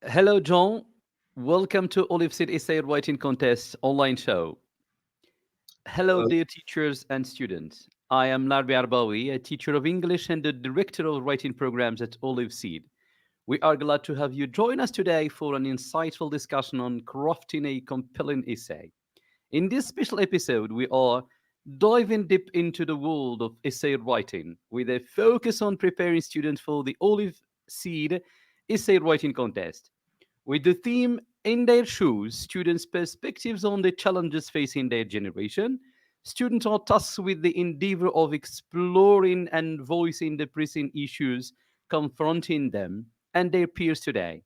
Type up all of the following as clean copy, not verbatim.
Hello, John. Welcome to Oliveseed Essay Writing Contest online show. Hello, Uh, dear teachers and students. I am Larbi Arbawi, a teacher of English and the director of writing programs at Oliveseed. We are glad to have you join us today for an insightful discussion on crafting a compelling essay. In this special episode, we are diving deep into the world of essay writing with a focus on preparing students for the Oliveseed Essay Writing Contest. With the theme In Their Shoes, students' perspectives on the challenges facing their generation, students are tasked with the endeavor of exploring and voicing the pressing issues confronting them and their peers today.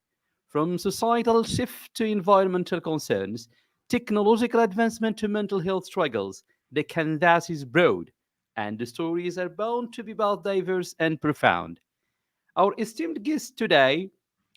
From societal shift to environmental concerns, technological advancement to mental health struggles, the canvas is broad, and the stories are bound to be both diverse and profound. Our esteemed guest today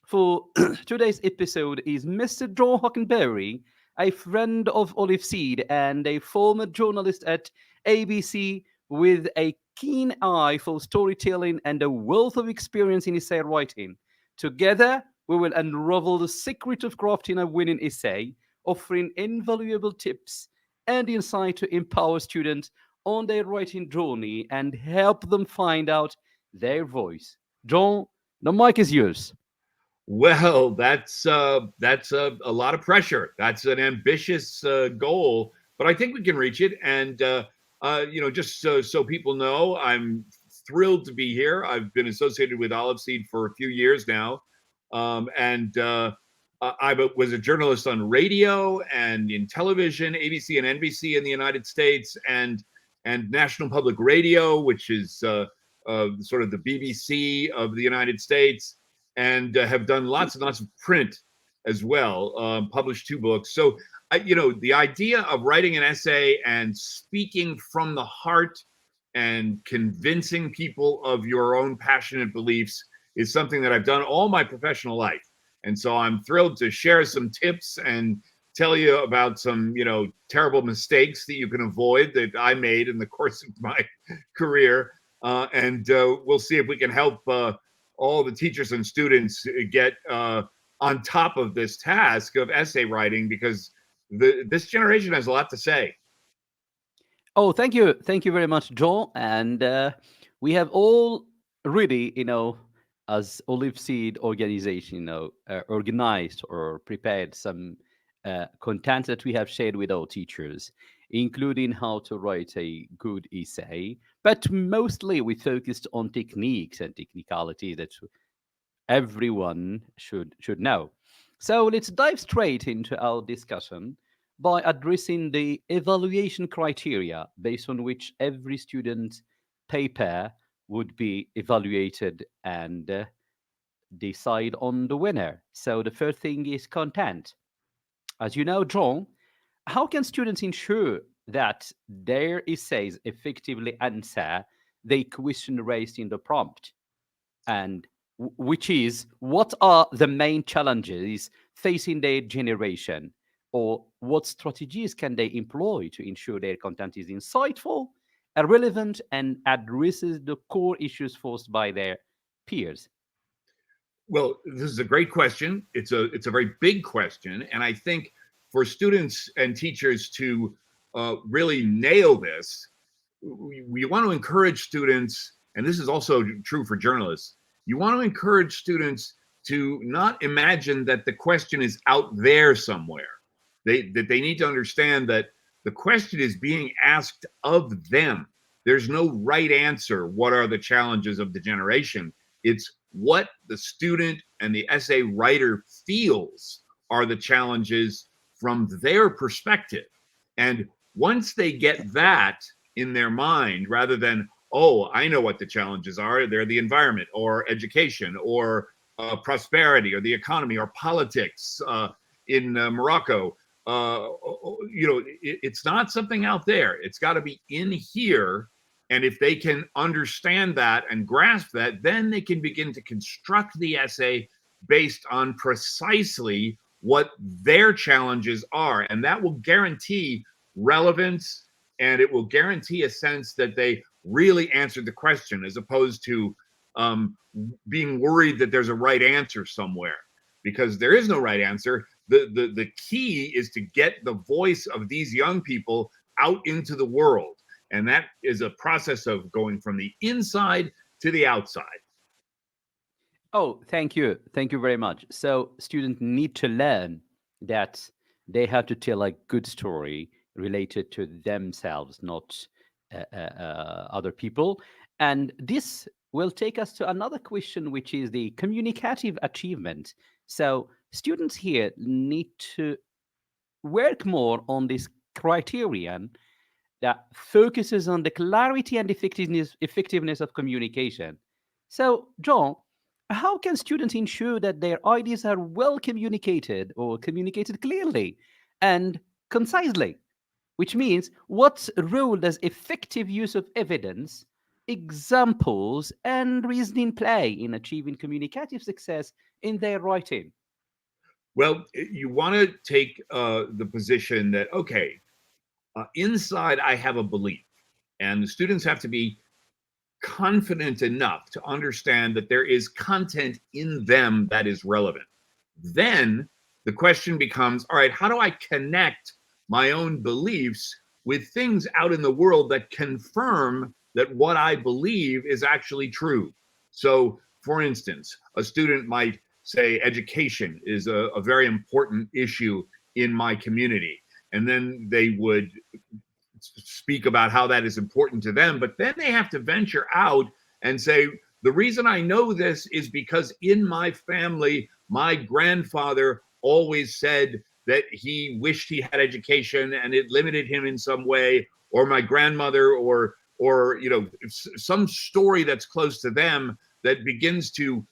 for today's episode is Mr. John Hockenberry, a friend of Oliveseed and a former journalist at ABC with a keen eye for storytelling and a wealth of experience in essay writing. Together, we will unravel the secret of crafting a winning essay, offering invaluable tips and insight to empower students on their writing journey and help them find out their voice. John, the mic is yours. well, that's a lot of pressure. That's an ambitious goal, but I think we can reach it. And just so people know, I'm thrilled to be here. I've been associated with Olive Seed for a few years now, and I was a journalist on radio and in television, ABC and NBC in the United States, and National Public Radio, which is sort of the BBC of the United States, and have done lots and lots of print as well. Published two books. So, the idea of writing an essay and speaking from the heart and convincing people of your own passionate beliefs is something that I've done all my professional life. And so I'm thrilled to share some tips and tell you about some, terrible mistakes that you can avoid that I made in the course of my career. And we'll see if we can help all the teachers and students get on top of this task of essay writing, because this generation has a lot to say. Oh, thank you very much, John. And we have all really, as Olive Seed organization, organized or prepared some content that we have shared with our teachers, including how to write a good essay. But mostly, we focused on techniques and technicality that everyone should know. So let's dive straight into our discussion by addressing the evaluation criteria based on which every student paper would be evaluated and decide on the winner. So the first thing is content. As you know, John, how can students ensure that their essays effectively answer the question raised in the prompt? And which is, what are the main challenges facing their generation, or what strategies can they employ to ensure their content is insightful, relevant, and addresses the core issues faced by their peers? Well, this is a great question. It's a very big question, and I think for students and teachers to really nail this, we want to encourage students, and this is also true for journalists. You want to encourage students to not imagine that the question is out there somewhere. They need to understand that the question is being asked of them. There's no right answer. What are the challenges of the generation? It's what the student and the essay writer feels are the challenges from their perspective. And once they get that in their mind, rather than, oh, I know what the challenges are, they're the environment or education or prosperity or the economy or politics in Morocco. It's not something out there. It's got to be in here. And if they can understand that and grasp that, then they can begin to construct the essay based on precisely what their challenges are. And that will guarantee relevance, and it will guarantee a sense that they really answered the question, as opposed to being worried that there's a right answer somewhere. because there is no right answer. The key is to get the voice of these young people out into the world. And that is a process of going from the inside to the outside. Oh, thank you. Thank you very much. So students need to learn that they have to tell a good story related to themselves, not other people. And this will take us to another question, which is the communicative achievement. So students here need to work more on this criterion that focuses on the clarity and effectiveness of communication. So, John, how can students ensure that their ideas are well communicated or communicated clearly and concisely? Which means, what role does effective use of evidence, examples, and reasoning play in achieving communicative success in their writing? Well, you want to take the position that, okay, inside I have a belief, and the students have to be confident enough to understand that there is content in them that is relevant. Then the question becomes, all right, how do I connect my own beliefs with things out in the world that confirm that what I believe is actually true? So, for instance, a student might say education is a very important issue in my community. And then they would speak about how that is important to them, but then they have to venture out and say, the reason I know this is because in my family, my grandfather always said that he wished he had education and it limited him in some way, or my grandmother, or some story that's close to them that begins to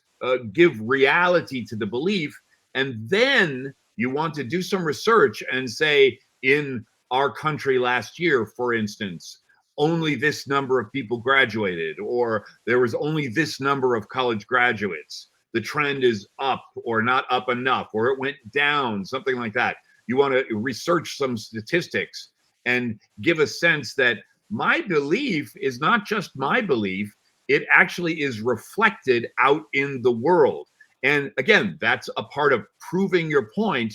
give reality to the belief. And then you want to do some research and say, in our country last year, for instance, only this number of people graduated, or there was only this number of college graduates. The trend is up or not up enough, or it went down, something like that. You want to research some statistics and give a sense that my belief is not just my belief, it actually is reflected out in the world. And again, that's a part of proving your point.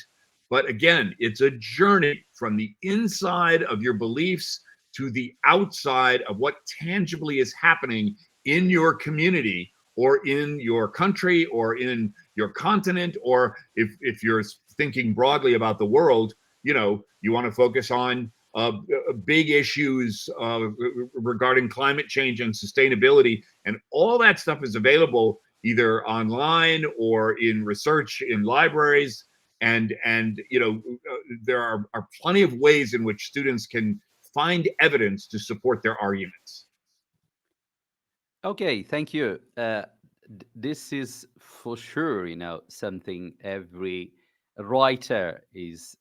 But again, it's a journey from the inside of your beliefs to the outside of what tangibly is happening in your community or in your country or in your continent, or if you're thinking broadly about the world, you want to focus on big issues regarding climate change and sustainability, and all that stuff is available either online or in research in libraries. And there are plenty of ways in which students can find evidence to support their arguments. Okay, thank you. This is for sure, something every writer is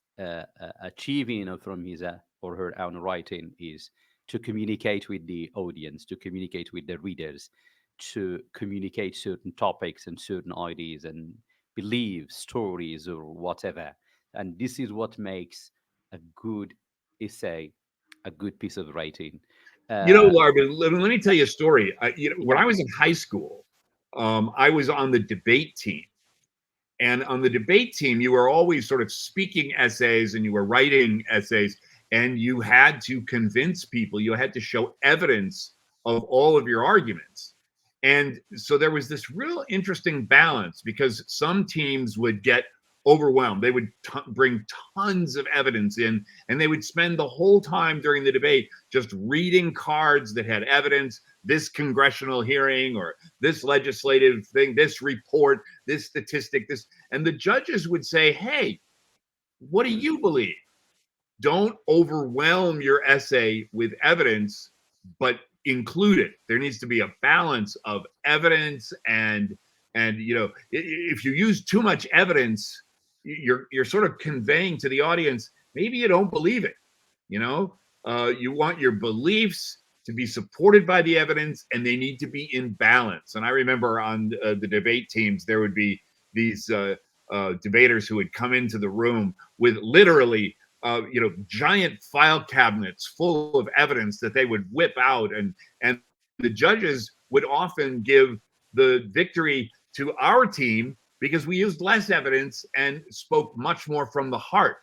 achieving, from his or her own writing, is to communicate with the audience, to communicate with the readers, to communicate certain topics and certain ideas and beliefs, stories, or whatever. And this is what makes a good essay, a good piece of writing. Uh, Larvin, let me tell you a story. When yeah. I was in high school, I was on the debate team. And on the debate team, you were always sort of speaking essays and you were writing essays, and you had to convince people, you had to show evidence of all of your arguments. And so there was this real interesting balance because some teams would get overwhelmed. They would bring tons of evidence in, and they would spend the whole time during the debate just reading cards that had evidence, this congressional hearing or this legislative thing, this report, this statistic, this. And the judges would say, hey, what do you believe? Don't overwhelm your essay with evidence, but include it. There needs to be a balance of evidence and if you use too much evidence, you're sort of conveying to the audience maybe you don't believe it. You want your beliefs to be supported by the evidence, and they need to be in balance. And I remember on the debate teams, there would be these debaters who would come into the room with literally giant file cabinets full of evidence that they would whip out, and the judges would often give the victory to our team because we used less evidence and spoke much more from the heart.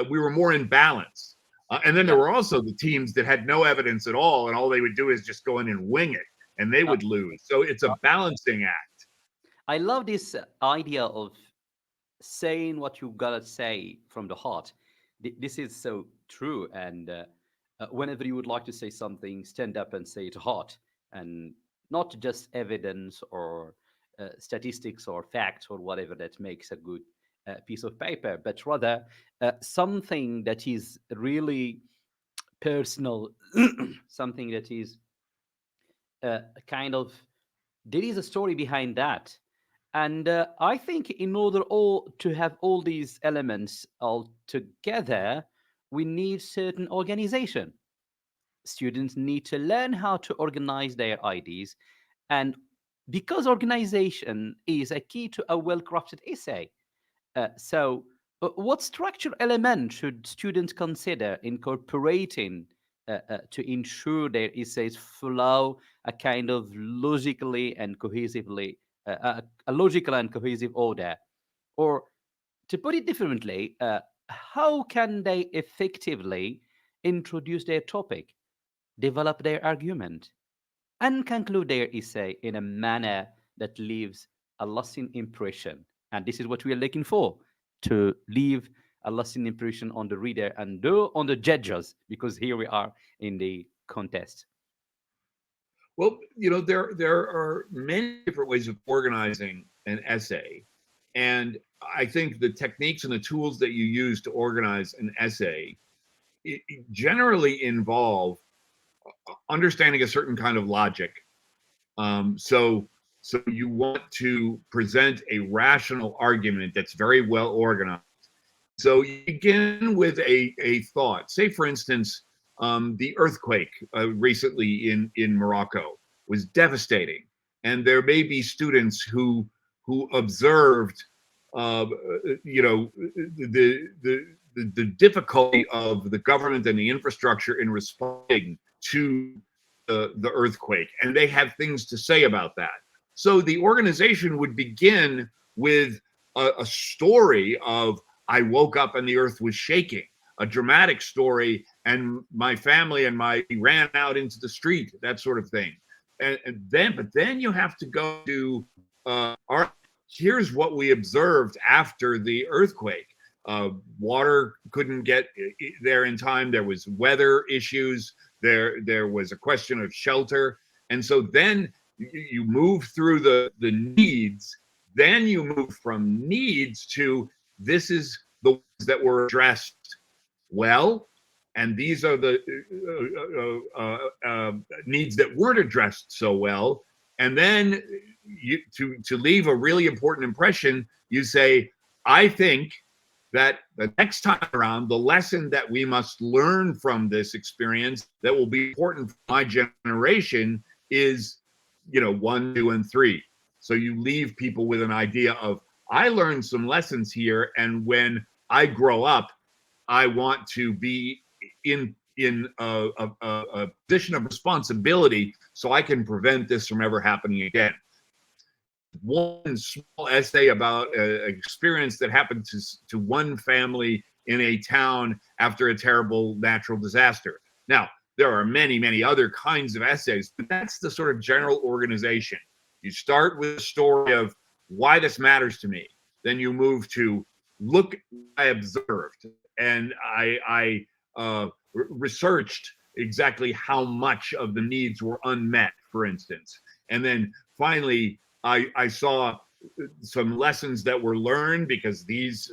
We were more in balance. And then there Yeah. were also the teams that had no evidence at all, and all they would do is just go in and wing it, and they Uh, would lose. So it's a balancing act. I love this idea of saying what you gotta say from the heart. This is so true. And whenever you would like to say something, stand up and say it heart, and not just evidence or statistics or facts or whatever that makes a good piece of paper, but rather something that is really personal, something that is kind of, there is a story behind that. And I think in order all to have all these elements all together, we need certain organization. Students need to learn how to organize their ideas, and because organization is a key to a well-crafted essay. What structure element should students consider incorporating to ensure their essays follow a kind of logically and cohesively, a logical and cohesive order? Or to put it differently, how can they effectively introduce their topic, develop their argument, and conclude their essay in a manner that leaves a lasting impression? And this is what we are looking for, to leave a lasting impression on the reader and on the judges, because here we are in the contest. Well, there are many different ways of organizing an essay, and I think the techniques and the tools that you use to organize an essay generally involve understanding a certain kind of logic. So you want to present a rational argument that's very well organized. So you begin with a thought. Say, for instance, the earthquake recently in Morocco was devastating, and there may be students who observed, you know, the difficulty of the government and the infrastructure in responding to the earthquake, and they have things to say about that. So the organization would begin with a story of, I woke up and the earth was shaking, a dramatic story, and my family and my ran out into the street, that sort of thing. But then you have to go to, here's what we observed after the earthquake. Water couldn't get there in time. There was weather issues. There was a question of shelter. And so then you move through the needs. Then you move from needs to, this is the ones that were addressed well, and these are the needs that weren't addressed so well. And then to leave a really important impression, you say, I think that the next time around, the lesson that we must learn from this experience that will be important for my generation is, 1, 2, and 3. So you leave people with an idea of, I learned some lessons here, and when I grow up, I want to be in a position of responsibility so I can prevent this from ever happening again. One small essay about an experience that happened to one family in a town after a terrible natural disaster. Now, there are many, many other kinds of essays, but that's the sort of general organization. You start with a story of why this matters to me. Then you move to, look, I observed, and I researched exactly how much of the needs were unmet, for instance. And then finally, I saw some lessons that were learned because these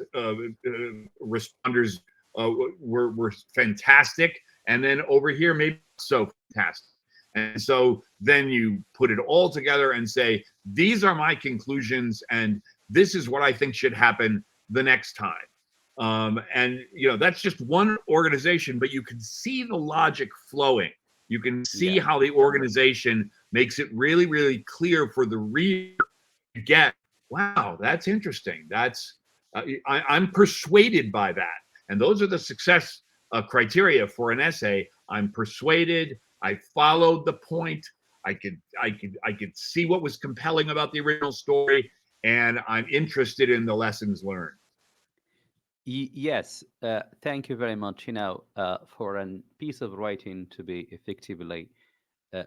responders were fantastic. And then over here, maybe so fantastic. And so then you put it all together and say, these are my conclusions, and this is what I think should happen the next time. And that's just one organization, but you can see the logic flowing. You can see Yeah. how the organization makes it really, really clear for the reader to get, wow, that's interesting. I'm persuaded by that. And those are the success criteria for an essay. I'm persuaded. I followed the point. I could see what was compelling about the original story, and I'm interested in the lessons learned. Yes, thank you very much. For a piece of writing to be effectively uh,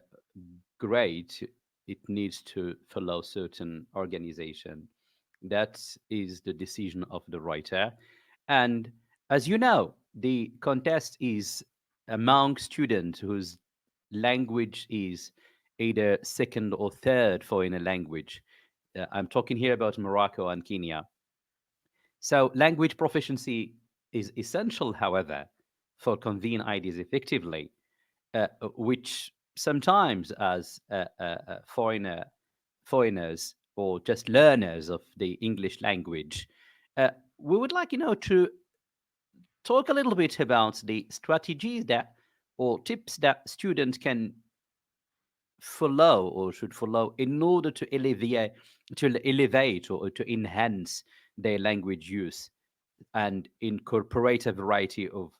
great, it needs to follow certain organization. That is the decision of the writer. And as you know, the contest is among students whose language is either second or third foreign language. I'm talking here about Morocco and Kenya. So language proficiency is essential, however, for conveying ideas effectively, which sometimes as foreigners or just learners of the English language, uh, we would like to talk a little bit about the strategies that or tips that students can follow or should follow in order to elevate or to enhance their language use and incorporate a variety of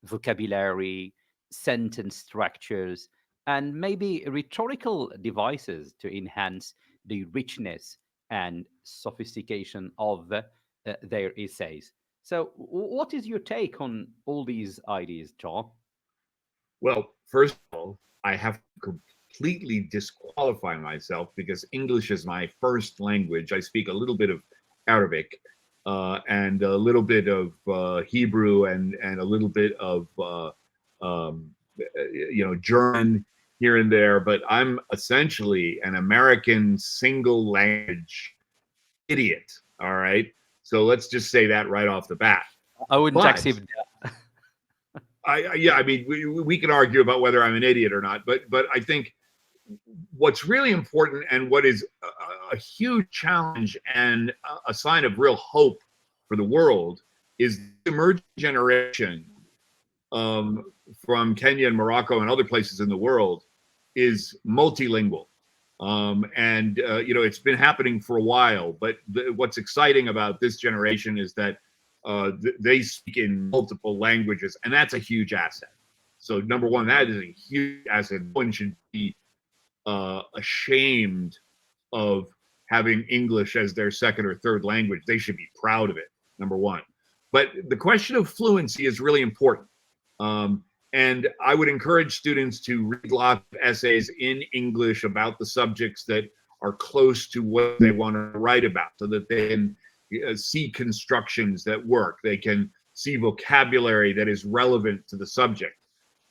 vocabulary, sentence structures, and maybe rhetorical devices to enhance the richness and sophistication of their essays. So, what is your take on all these ideas, John? Well, first of all, I have to completely disqualify myself because English is my first language. I speak a little bit of Arabic and a little bit of Hebrew and a little bit of German here and there, but I'm essentially an American single language idiot. All right. So let's just say that right off the bat. I wouldn't But accept that. yeah, I mean, we can argue about whether I'm an idiot or not, but I think what's really important and what is a huge challenge and a sign of real hope for the world is the emerging generation from Kenya and Morocco and other places in the world is multilingual. And it's been happening for a while, but what's exciting about this generation is that they speak in multiple languages, and that's a huge asset. So number one, that is a huge asset. No one should be ashamed of having English as their second or third language. They should be proud of it, number one. But the question of fluency is really important. And I would encourage students to read lots of essays in English about the subjects that are close to what they want to write about so that they can see constructions that work. They can see vocabulary that is relevant to the subject.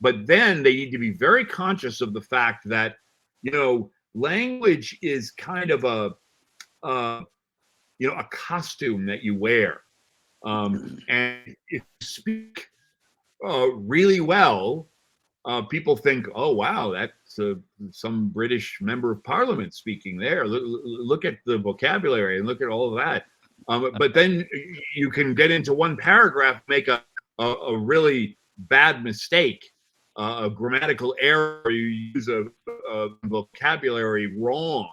But then they need to be very conscious of the fact that, language is kind of a costume that you wear. And if you speak really well, people think, oh, wow, that's some British member of parliament speaking there. Look at the vocabulary and look at all of that. But then you can get into one paragraph, make a really bad mistake, a grammatical error, or you use a vocabulary wrong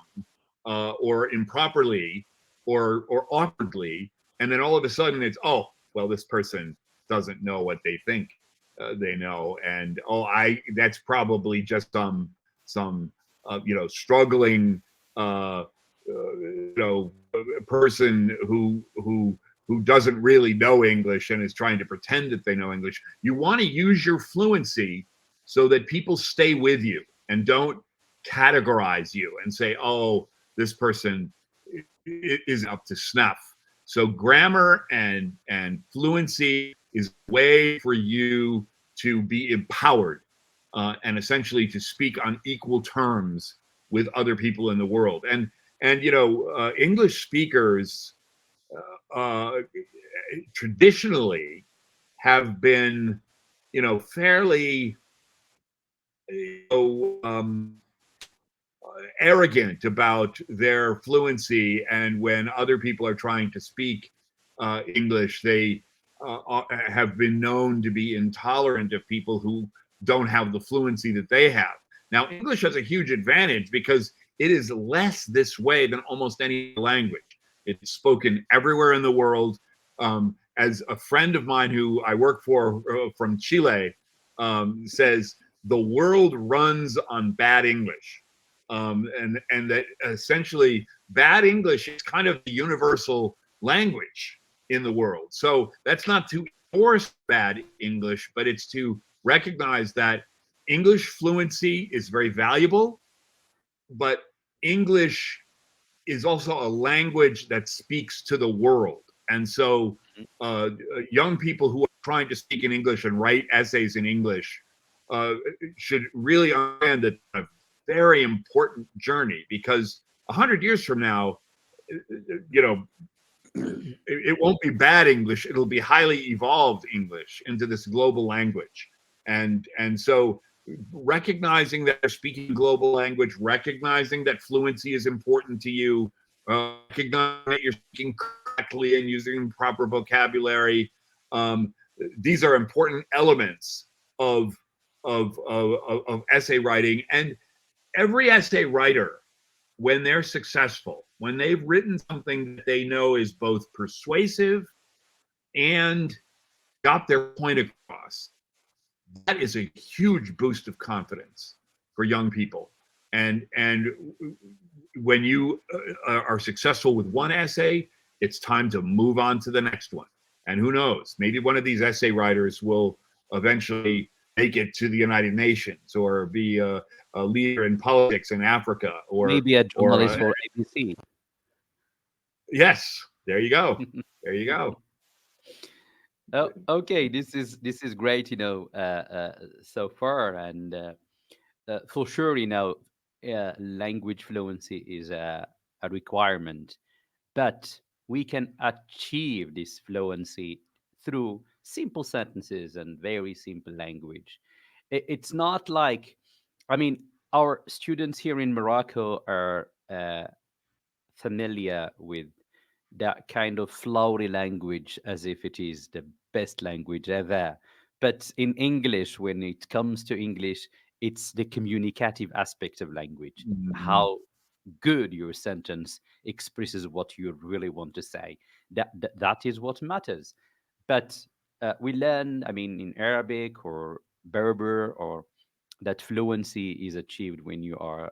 or improperly or awkwardly. And then all of a sudden it's, oh, well, this person doesn't know what they think they know, and that's probably just some struggling person who doesn't really know English and is trying to pretend that they know English. You want to use your fluency so that people stay with you and don't categorize you and say, oh, this person isn't up to snuff. So grammar and fluency is a way for you to be empowered and essentially to speak on equal terms with other people in the world. And English speakers traditionally have been, fairly, arrogant about their fluency, and when other people are trying to speak English, they have been known to be intolerant of people who don't have the fluency that they have. Now, English has a huge advantage because it is less this way than almost any language. It's spoken everywhere in the world. As a friend of mine who I work for from Chile says, the world runs on bad English. And that essentially bad English is kind of the universal language in the world. So that's not to enforce bad English, but it's to recognize that English fluency is very valuable, but English is also a language that speaks to the world. And so young people who are trying to speak in English and write essays in English uh, should really understand that a very important journey, because 100 years from now, you know, it won't be bad English. It'll be highly evolved English into this global language. And so recognizing that you're speaking global language, recognizing that fluency is important to you, recognizing that you're speaking correctly and using proper vocabulary. Um, these are important elements of, of essay writing. And every essay writer, when they're successful, when they've written something that they know is both persuasive and got their point across, that is a huge boost of confidence for young people. And when you are successful with one essay, it's time to move on to the next one. And who knows, maybe one of these essay writers will eventually make it to the United Nations, or be a leader in politics in Africa, Maybe a or journalist for ABC. yes, there you go. There you go. Oh, okay. This is great. So far, and for sure, language fluency is a requirement, but we can achieve this fluency through simple sentences and very simple language. It's not like, I mean, our students here in Morocco are familiar with that kind of flowery language as if it is the best language ever. But in English, when it comes to English, it's the communicative aspect of language. Mhm. How good your sentence expresses what you really want to say. That is what matters. But we learn, I mean, in Arabic or Berber, or that fluency is achieved when you are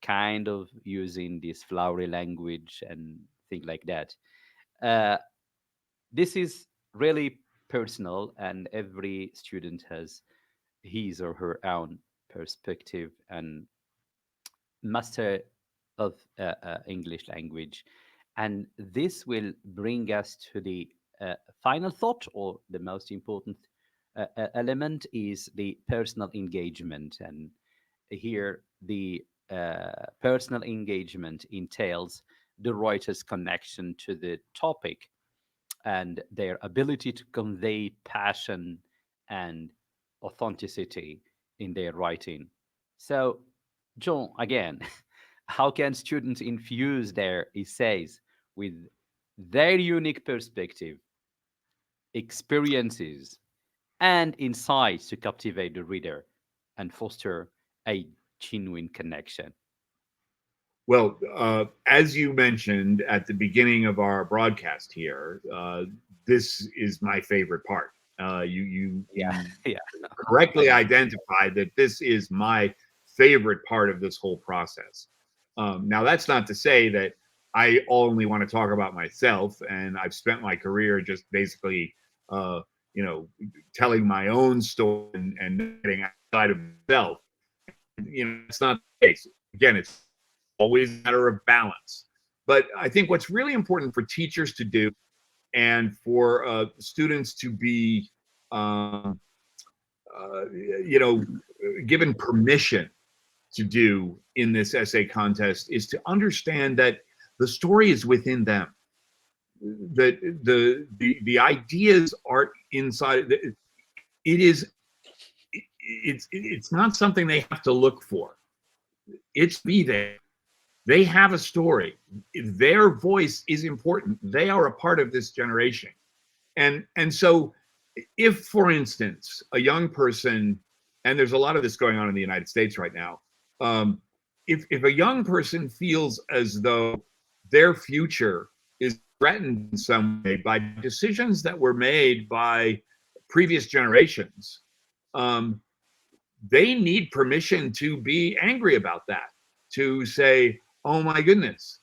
kind of using this flowery language and things like that. Uh, this is really personal, and every student has his or her own perspective and master of English language. And this will bring us to the final thought, or the most important element is the personal engagement. And here, the personal engagement entails the writer's connection to the topic and their ability to convey passion and authenticity in their writing. So, John, again, how can students infuse their essays with their unique perspective, experiences, and insights to captivate the reader and foster a genuine connection? Well, as you mentioned at the beginning of our broadcast here, this is my favorite part. Yeah, You yeah, correctly identified that this is my favorite part of this whole process. Now, that's not to say that I only want to talk about myself, and I've spent my career just basically, uh, you know, telling my own story and getting outside of myself. It's not the case. Again, it's always a matter of balance. But I think what's really important for teachers to do, and for students to be, um, you know, given permission to do in this essay contest, is to understand that the story is within them. That the ideas are inside. It is. It's not something they have to look for. It's be there. They have a story. Their voice is important. They are a part of this generation. And so if, for instance, a young person, and there's a lot of this going on in the United States right now, if a young person feels as though their future is threatened in some way by decisions that were made by previous generations, um, they need permission to be angry about that, to say, oh my goodness,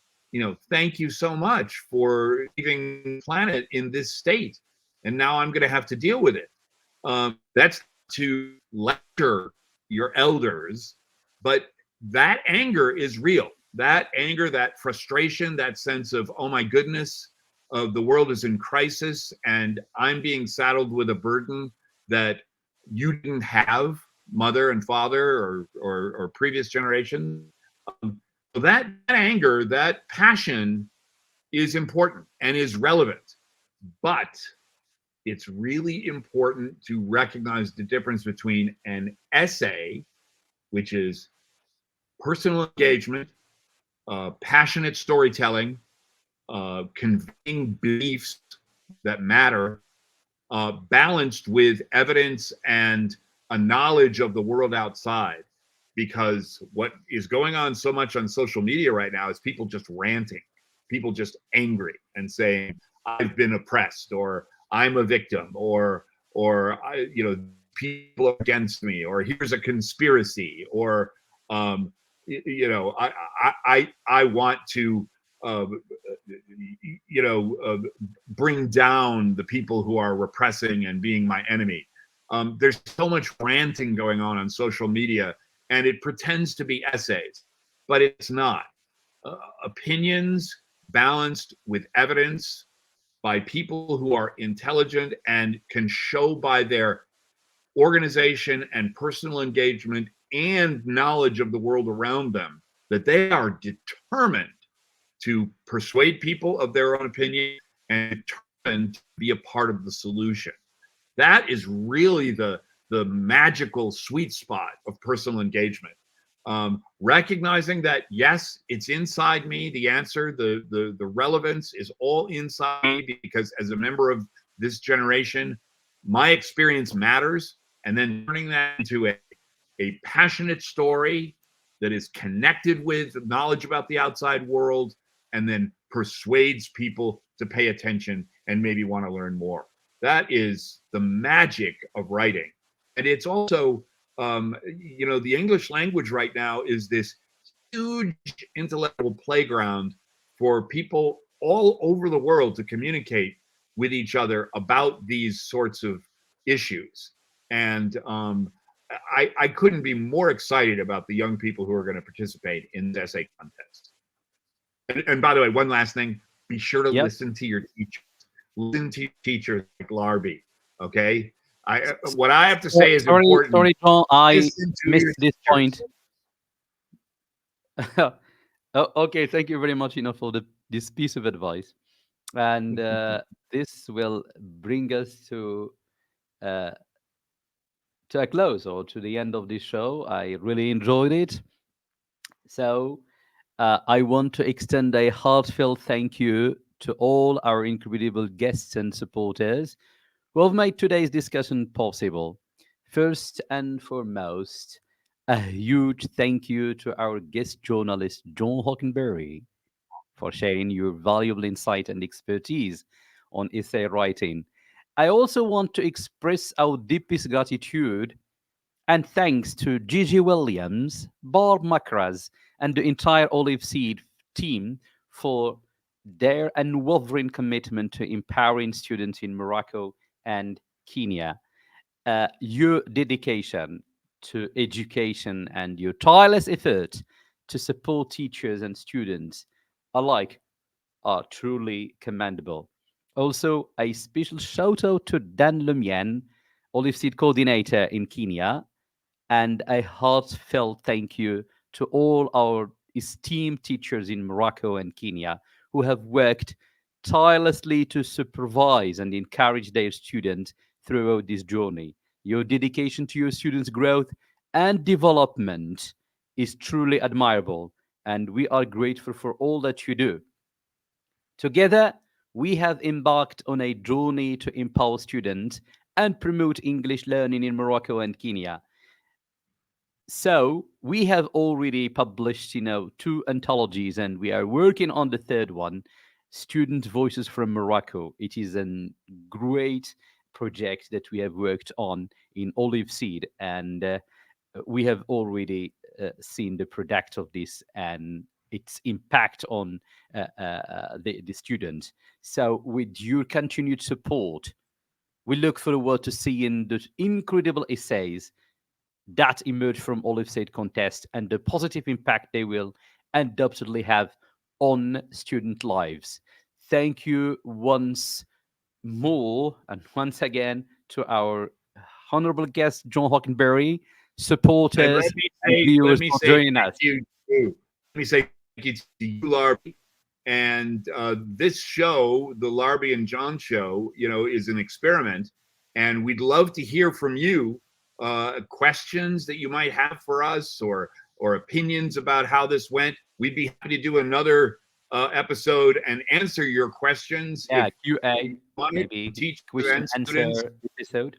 thank you so much for leaving the planet in this state. And now I'm going to have to deal with it. That's to lecture your elders, but that anger is real. That anger, that frustration, that sense of, oh my goodness, the world is in crisis and I'm being saddled with a burden that you didn't have, mother and father or previous generation. So that anger, that passion is important and is relevant. But it's really important to recognize the difference between an essay, which is personal engagement, passionate storytelling, conveying beliefs that matter, balanced with evidence and a knowledge of the world outside. Because what is going on so much on social media right now is people just ranting, people just angry and saying, I've been oppressed, or I'm a victim, or people are against me, or here's a conspiracy, or I want to uh, bring down the people who are repressing and being my enemy. There's so much ranting going on social media, and it pretends to be essays, but it's not. Opinions balanced with evidence by people who are intelligent and can show by their organization and personal engagement and knowledge of the world around them that they are determined to persuade people of their own opinion and determined to be a part of the solution. That is really the magical sweet spot of personal engagement. Recognizing that, yes, it's inside me. The answer, the relevance is all inside me, because as a member of this generation, my experience matters. And then turning that into a passionate story that is connected with knowledge about the outside world, and then persuades people to pay attention and maybe want to learn more. That is the magic of writing. And it's also, the English language right now is this huge intellectual playground for people all over the world to communicate with each other about these sorts of issues. And I couldn't be more excited about the young people who are going to participate in this essay contest. And by the way, one last thing, be sure to Yep. listen to your teachers. Listen to your teachers like Larby, okay? What I have to say is Sorry, important. sorry, John. I Listen to missed your this point. teachers. Okay, thank you very much, for this piece of advice, and this will bring us uh, to a close or to the end of this show. I really enjoyed it, so I want to extend a heartfelt thank you to all our incredible guests and supporters who have made today's discussion possible. First and foremost, a huge thank you to our guest journalist, John Hockenberry, for sharing your valuable insight and expertise on essay writing. I also want to express our deepest gratitude and thanks to Gigi Williams, Barb Macras, and the entire Oliveseed team for their unwavering commitment to empowering students in Morocco and Kenya. Your dedication to education and your tireless effort to support teachers and students alike are truly commendable. Also, a special shout out to Dan Lumien, Oliveseed coordinator in Kenya, and a heartfelt thank you to all our esteemed teachers in Morocco and Kenya who have worked tirelessly to supervise and encourage their students throughout this journey. Your dedication to your students' growth and development is truly admirable, and we are grateful for all that you do. Together, we have embarked on a journey to empower students and promote English learning in Morocco and Kenya. So we have already published, two anthologies, and we are working on the third one, Student Voices from Morocco. It is a great project that we have worked on in Oliveseed, and we have already seen the product of this, and its impact on the students. So, with your continued support, we look forward to seeing the incredible essays that emerge from Oliveseed contest and the positive impact they will undoubtedly have on student lives. Thank you once more and once again to our honorable guest, John Hockenberry, And supporters and let viewers me for say joining thank us. you to let me say thank you to you, Larby. And this show, the Larby and John show, is an experiment, and we'd love to hear from you. Questions that you might have for us, or opinions about how this went. We'd be happy to do another episode and answer your questions Yeah, if QA, you wanted, maybe teachers question and answer students. episode.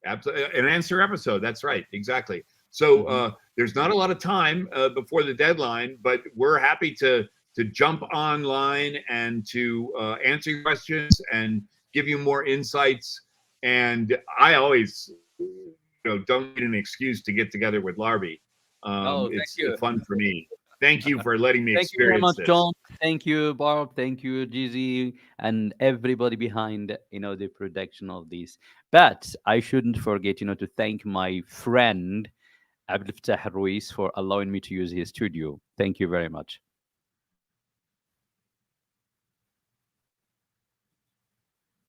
Absolutely, an answer episode. That's right, exactly. So Mhm. there's not a lot of time before the deadline, but we're happy to jump online and to answer your questions and give you more insights. And I always, don't need an excuse to get together with Larby. Oh, thank It's you. fun for me. Thank you for letting me Thank you very experience much, this. John. Thank you, Barb. Thank you, Gizzy, and everybody behind, the production of this. But I shouldn't forget, to thank my friend Abdul Fattah Ruiz for allowing me to use his studio. Thank you very much.